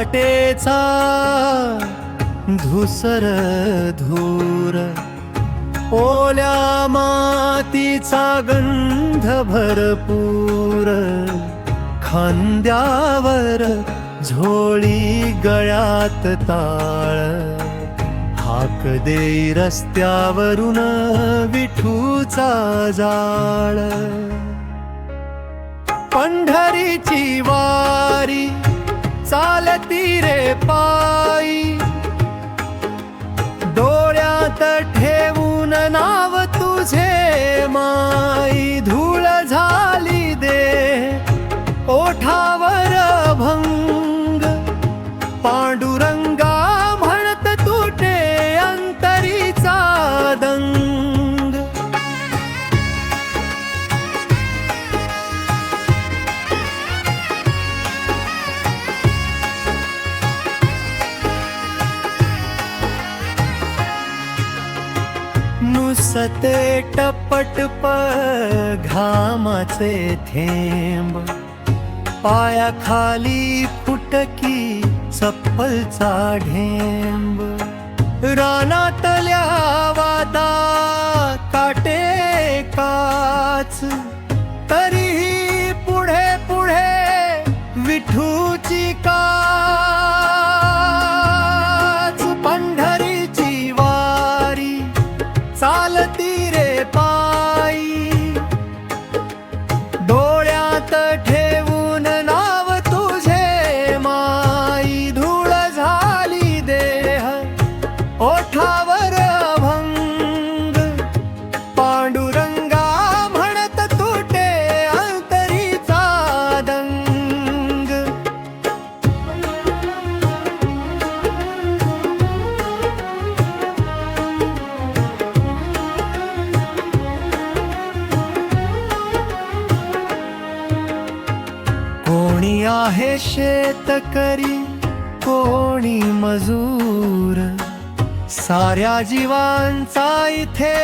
वाटेचा धुसर धूर, ओल्या मातीचा गंध भरपूर, खांद्यावर झोळी गळ्यात ताळ, हाक देई रस्त्यावरून विठूचा जाळ. पंढरीची वारी चालती रे पायी, डोळ्यात ठेवून नाव तुझे माई, धूळ झाली दे ओठावर भंग, पांडुरंगा म्हणत तुटे अंतरीचा दंग. नुसते टपटप घामाचे थेंब, पायाखाली फुटकी चप्पलचा ढेंब, रानातल्या वादा काटे काच, तरीही पुढे पुढे विठूची काच. पंढरीची वारी चालती रे पायी, डोळ्यात ठेवून नाव तुझे माई, धूळ झाली देह ओठावर भंग, पांडुरंगा म्हणत तुटे अंतरीचा दंग. कोणी आहे शेतकरी, कोणी मजूर, साऱ्या जीवांचा इथे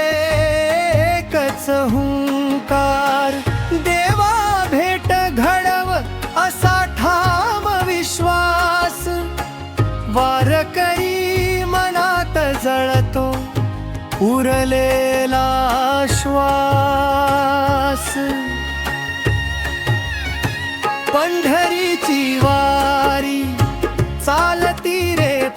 एकच हुंकार, देवा भेट घडव असा ठाम विश्वास, वारकरी मनात जळतो उरलेला श्वास. पंढरीची वारी चालती रे